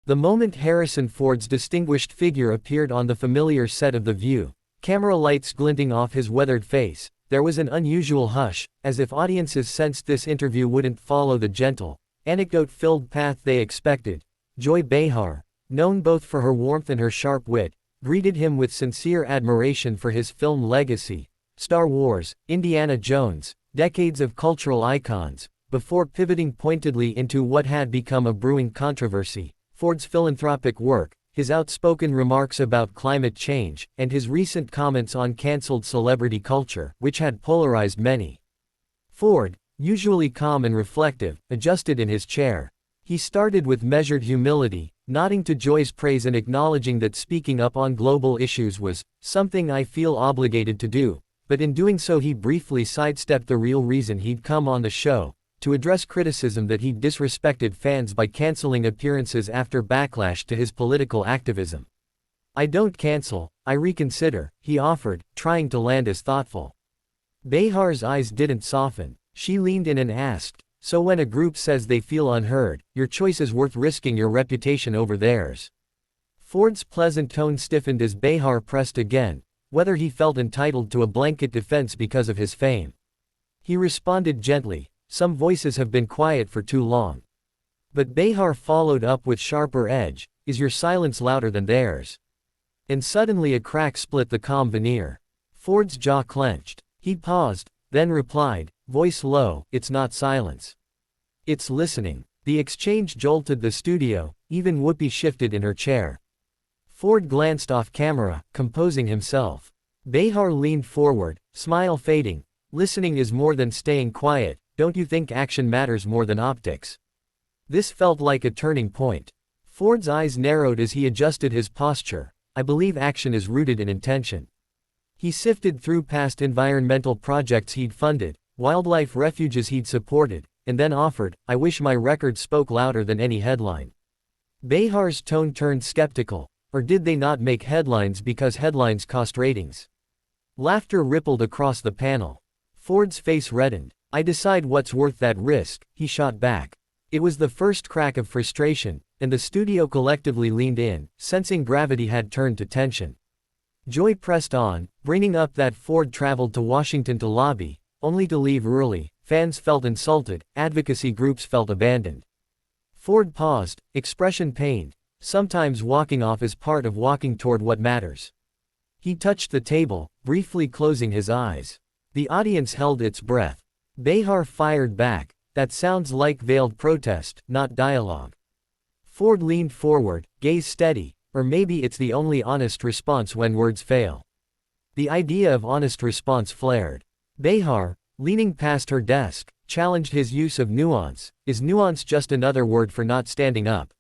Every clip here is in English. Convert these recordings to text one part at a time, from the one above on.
The moment Harrison Ford's distinguished figure appeared on the familiar set of The View, camera lights glinting off his weathered face, there was an unusual hush, as if audiences sensed this interview wouldn't follow the gentle, anecdote-filled path they expected. Joy Behar, known both for her warmth and her sharp wit, greeted him with sincere admiration for his film legacy, Star Wars, Indiana Jones, decades of cultural icons, before pivoting pointedly into what had become a brewing controversy: Ford's philanthropic work, his outspoken remarks about climate change, and his recent comments on cancelled celebrity culture, which had polarized many. Ford, usually calm and reflective, adjusted in his chair. He started with measured humility, nodding to Joy's praise and acknowledging that speaking up on global issues was something I feel obligated to do, but in doing so he briefly sidestepped the real reason he'd come on the show, to address criticism that he'd disrespected fans by canceling appearances after backlash to his political activism. "I don't cancel, I reconsider," he offered, trying to land as thoughtful. Behar's eyes didn't soften. She leaned in and asked, "So when a group says they feel unheard, your choice is worth risking your reputation over theirs?" Ford's pleasant tone stiffened as Behar pressed again, whether he felt entitled to a blanket defense because of his fame. He responded gently, "Some voices have been quiet for too long." But Behar followed up with sharper edge, "Is your silence louder than theirs?" And suddenly a crack split the calm veneer. Ford's jaw clenched. He paused, then replied, voice low, "It's not silence. It's listening." The exchange jolted the studio, even Whoopi shifted in her chair. Ford glanced off camera, composing himself. Behar leaned forward, smile fading. "Listening is more than staying quiet, don't you think action matters more than optics?" This felt like a turning point. Ford's eyes narrowed as he adjusted his posture. "I believe action is rooted in intention." He sifted through past environmental projects he'd funded, wildlife refuges he'd supported, and then offered, "I wish my record spoke louder than any headline." Behar's tone turned skeptical. Or did they not make headlines because headlines cost ratings? Laughter rippled across the panel. Ford's face reddened. "I decide what's worth that risk," he shot back. It was the first crack of frustration, and the studio collectively leaned in, sensing gravity had turned to tension. Joy pressed on, bringing up that Ford traveled to Washington to lobby, only to leave early. Fans felt insulted, advocacy groups felt abandoned. Ford paused, expression pained. Sometimes walking off is part of walking toward what matters. He touched the table, briefly closing his eyes. The audience held its breath. Behar fired back, "That sounds like veiled protest, not dialogue." Ford leaned forward, gaze steady, "Or maybe it's the only honest response when words fail." The idea of honest response flared. Behar, leaning past her desk, challenged his use of nuance. "Is nuance just another word for not standing up?"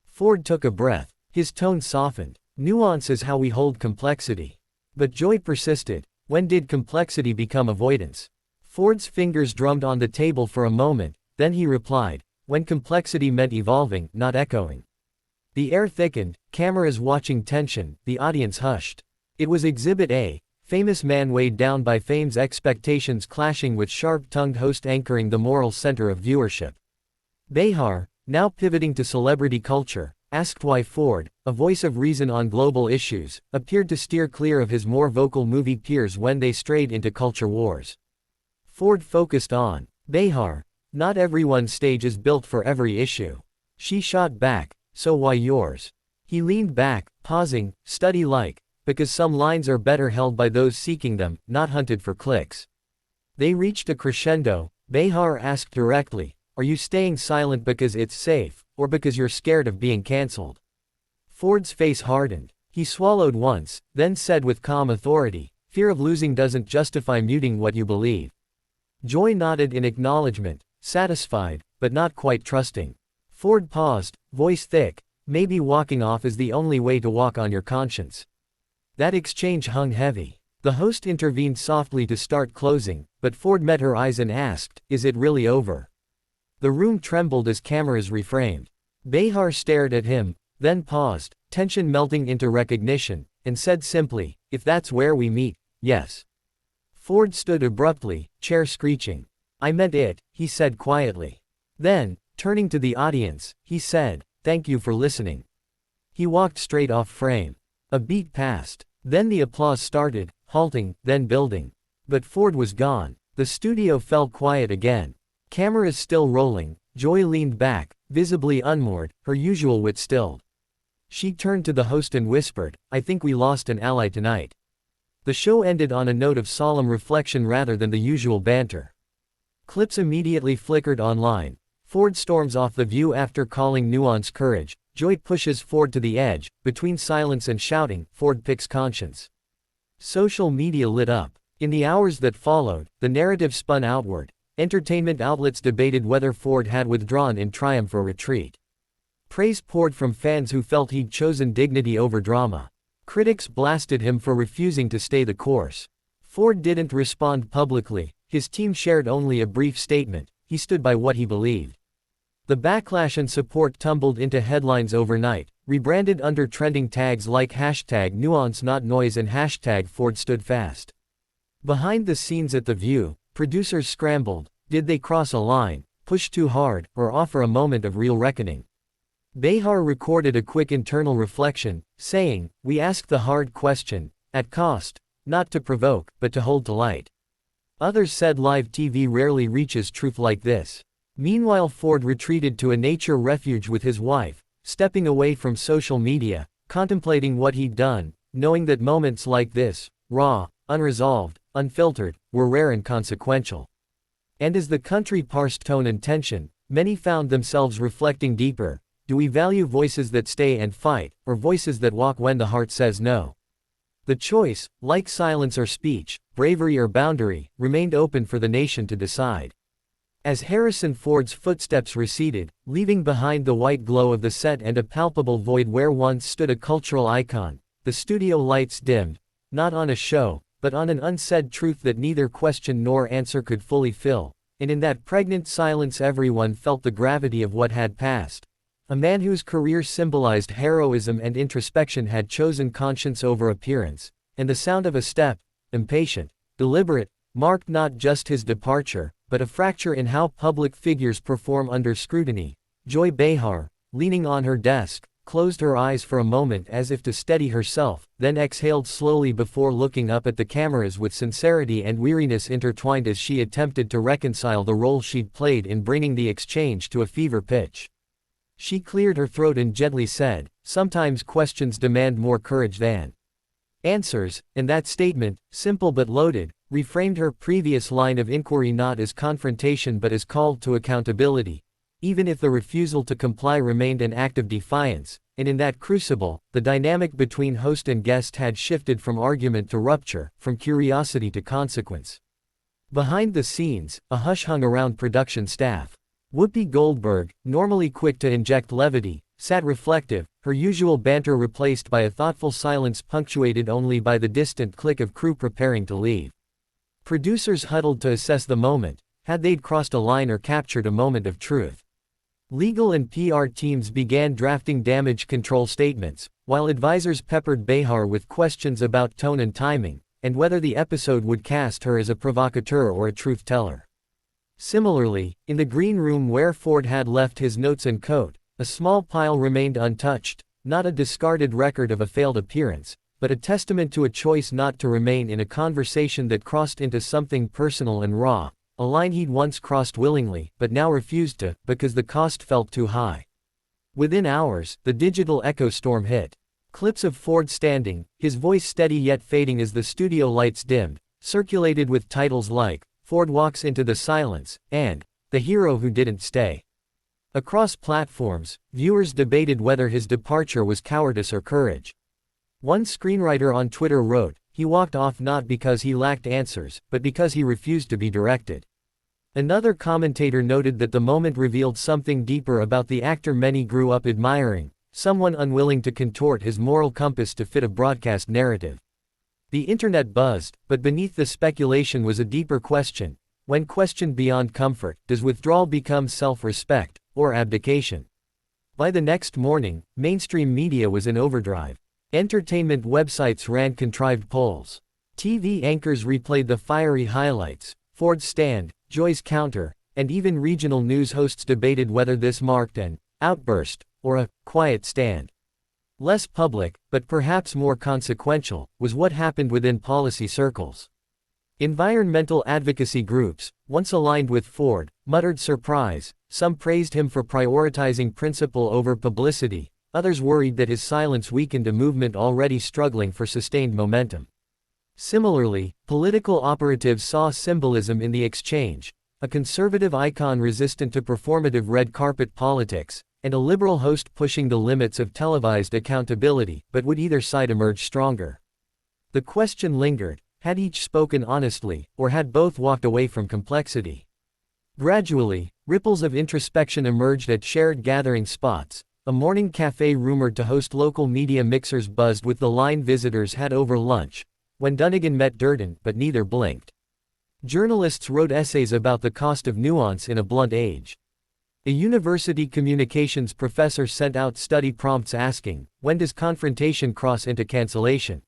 Ford took a breath. His tone softened. "Nuance is how we hold complexity." But Joy persisted. "When did complexity become avoidance?" Ford's fingers drummed on the table for a moment, then he replied, "When complexity meant evolving, not echoing." The air thickened, cameras watching tension, the audience hushed. It was Exhibit A, famous man weighed down by fame's expectations clashing with sharp-tongued host anchoring the moral center of viewership. Behar, now pivoting to celebrity culture, asked why Ford, a voice of reason on global issues, appeared to steer clear of his more vocal movie peers when they strayed into culture wars. Ford focused on, "Behar, not everyone's stage is built for every issue." She shot back, "So why yours?" He leaned back, pausing, study-like, "Because some lines are better held by those seeking them, not hunted for clicks." They reached a crescendo. Behar asked directly, "Are you staying silent because it's safe, or because you're scared of being cancelled?" Ford's face hardened. He swallowed once, then said with calm authority, "Fear of losing doesn't justify muting what you believe." Joy nodded in acknowledgement, satisfied, but not quite trusting. Ford paused, voice thick, "Maybe walking off is the only way to walk on your conscience." That exchange hung heavy. The host intervened softly to start closing, but Ford met her eyes and asked, "Is it really over?" The room trembled as cameras reframed. Behar stared at him, then paused, tension melting into recognition, and said simply, "If that's where we meet, yes." Ford stood abruptly, chair screeching. "I meant it," he said quietly. Then, turning to the audience, he said, "Thank you for listening." He walked straight off frame. A beat passed. Then the applause started, halting, then building. But Ford was gone. The studio fell quiet again. Cameras still rolling, Joy leaned back, visibly unmoored, her usual wit stilled. She turned to the host and whispered, "I think we lost an ally tonight." The show ended on a note of solemn reflection rather than the usual banter. Clips immediately flickered online. Ford storms off the View after calling nuance courage. Joy pushes Ford to the edge. Between silence and shouting, Ford picks conscience. Social media lit up. In the hours that followed, the narrative spun outward. Entertainment outlets debated whether Ford had withdrawn in triumph or retreat. Praise poured from fans who felt he'd chosen dignity over drama. Critics blasted him for refusing to stay the course. Ford didn't respond publicly. His team shared only a brief statement. He stood by what he believed. The backlash and support tumbled into headlines overnight, rebranded under trending tags like #NuanceNotNoise and #FordStoodFast. Behind the scenes at The View, producers scrambled. Did they cross a line, push too hard, or offer a moment of real reckoning? Behar recorded a quick internal reflection, saying, "We asked the hard question, at cost, not to provoke, but to hold to light." Others said live TV rarely reaches truth like this. Meanwhile, Ford retreated to a nature refuge with his wife, stepping away from social media, contemplating what he'd done, knowing that moments like this, raw, unresolved, unfiltered, were rare and consequential. And as the country parsed tone and tension, many found themselves reflecting deeper. Do we value voices that stay and fight, or voices that walk when the heart says no? The choice, like silence or speech, bravery or boundary, remained open for the nation to decide. As Harrison Ford's footsteps receded, leaving behind the white glow of the set and a palpable void where once stood a cultural icon, the studio lights dimmed, not on a show, but on an unsaid truth that neither question nor answer could fully fill, and in that pregnant silence everyone felt the gravity of what had passed. A man whose career symbolized heroism and introspection had chosen conscience over appearance, and the sound of a step, impatient, deliberate, marked not just his departure, but a fracture in how public figures perform under scrutiny. Joy Behar, leaning on her desk, closed her eyes for a moment as if to steady herself, then exhaled slowly before looking up at the cameras with sincerity and weariness intertwined as she attempted to reconcile the role she'd played in bringing the exchange to a fever pitch. She cleared her throat and gently said, "Sometimes questions demand more courage than answers," and that statement, simple but loaded, reframed her previous line of inquiry not as confrontation but as call to accountability, even if the refusal to comply remained an act of defiance, and in that crucible, the dynamic between host and guest had shifted from argument to rupture, from curiosity to consequence. Behind the scenes, a hush hung around production staff. Whoopi Goldberg, normally quick to inject levity, sat reflective, her usual banter replaced by a thoughtful silence punctuated only by the distant click of crew preparing to leave. Producers huddled to assess the moment, had they'd crossed a line or captured a moment of truth. Legal and PR teams began drafting damage control statements, while advisors peppered Behar with questions about tone and timing, and whether the episode would cast her as a provocateur or a truth teller. Similarly, in the green room where Ford had left his notes and coat, a small pile remained untouched, not a discarded record of a failed appearance, but a testament to a choice not to remain in a conversation that crossed into something personal and raw, a line he'd once crossed willingly, but now refused to, because the cost felt too high. Within hours, the digital echo storm hit. Clips of Ford standing, his voice steady yet fading as the studio lights dimmed, circulated with titles like, "Ford Walks into the Silence," and, "The Hero Who Didn't Stay." Across platforms, viewers debated whether his departure was cowardice or courage. One screenwriter on Twitter wrote, "He walked off not because he lacked answers, but because he refused to be directed." Another commentator noted that the moment revealed something deeper about the actor many grew up admiring, someone unwilling to contort his moral compass to fit a broadcast narrative. The internet buzzed, but beneath the speculation was a deeper question. When questioned beyond comfort, does withdrawal become self-respect, or abdication? By the next morning, mainstream media was in overdrive. Entertainment websites ran contrived polls. TV anchors replayed the fiery highlights, Ford's stand, Joy's counter, and even regional news hosts debated whether this marked an outburst or a quiet stand. Less public, but perhaps more consequential, was what happened within policy circles. Environmental advocacy groups, once aligned with Ford, muttered surprise. Some praised him for prioritizing principle over publicity, others worried that his silence weakened a movement already struggling for sustained momentum. Similarly, political operatives saw symbolism in the exchange: a conservative icon resistant to performative red carpet politics, and a liberal host pushing the limits of televised accountability. But would either side emerge stronger? The question lingered: had each spoken honestly, or had both walked away from complexity? Gradually, ripples of introspection emerged at shared gathering spots. A morning cafe rumored to host local media mixers buzzed with the line visitors had over lunch. When Dunnigan met Durden, but neither blinked. Journalists wrote essays about the cost of nuance in a blunt age. A university communications professor sent out study prompts asking, when does confrontation cross into cancellation?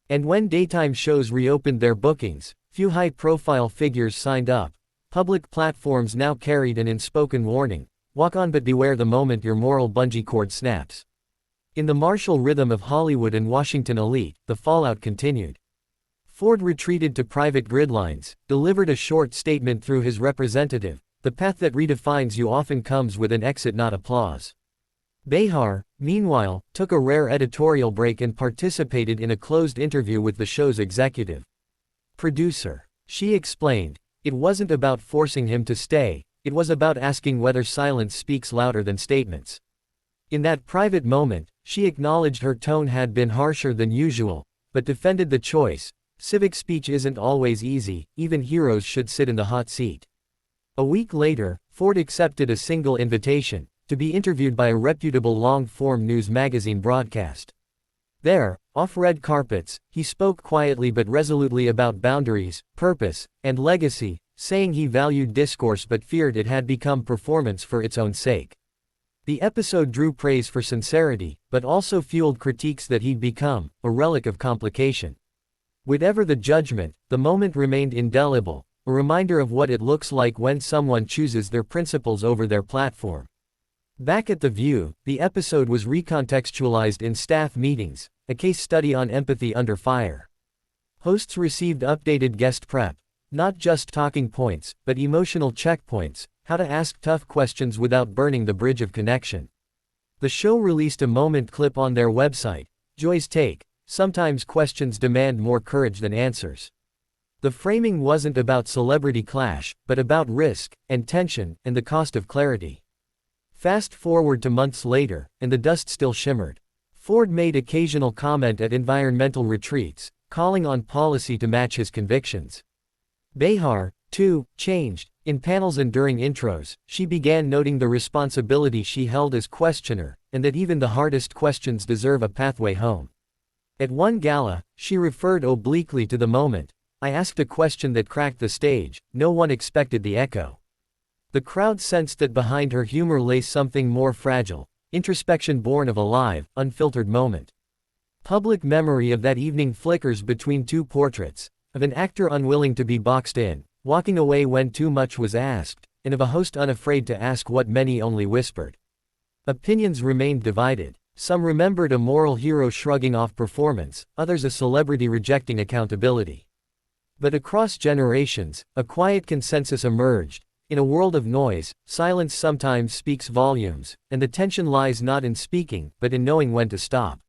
And when daytime shows reopened their bookings, few high-profile figures signed up. Public platforms now carried an unspoken warning: walk on but beware the moment your moral bungee cord snaps. In the martial rhythm of Hollywood and Washington elite, the fallout continued. Ford retreated to private gridlines, delivered a short statement through his representative: the path that redefines you often comes with an exit, not applause. Behar, meanwhile, took a rare editorial break and participated in a closed interview with the show's executive producer. She explained, it wasn't about forcing him to stay, it was about asking whether silence speaks louder than statements. In that private moment, she acknowledged her tone had been harsher than usual, but defended the choice: civic speech isn't always easy, even heroes should sit in the hot seat. A week later, Ford accepted a single invitation: to be interviewed by a reputable long-form news magazine broadcast. There, off red carpets, he spoke quietly but resolutely about boundaries, purpose, and legacy, saying he valued discourse but feared it had become performance for its own sake. The episode drew praise for sincerity, but also fueled critiques that he'd become a relic of complication. Whatever the judgment, the moment remained indelible, a reminder of what it looks like when someone chooses their principles over their platform. Back at The View, the episode was recontextualized in staff meetings, a case study on empathy under fire. Hosts received updated guest prep, not just talking points, but emotional checkpoints: how to ask tough questions without burning the bridge of connection. The show released a moment clip on their website: Joy's take, sometimes questions demand more courage than answers. The framing wasn't about celebrity clash, but about risk, and tension, and the cost of clarity. Fast forward to months later, and the dust still shimmered. Ford made occasional comment at environmental retreats, calling on policy to match his convictions. Behar, too, changed. In panels and during intros, she began noting the responsibility she held as questioner, and that even the hardest questions deserve a pathway home. At one gala, she referred obliquely to the moment: I asked a question that cracked the stage, no one expected the echo. The crowd sensed that behind her humor lay something more fragile: introspection born of a live, unfiltered moment. Public memory of that evening flickers between two portraits: of an actor unwilling to be boxed in, walking away when too much was asked, and of a host unafraid to ask what many only whispered. Opinions remained divided. Some remembered a moral hero shrugging off performance, others a celebrity rejecting accountability. But across generations, a quiet consensus emerged: in a world of noise, silence sometimes speaks volumes, and the tension lies not in speaking, but in knowing when to stop.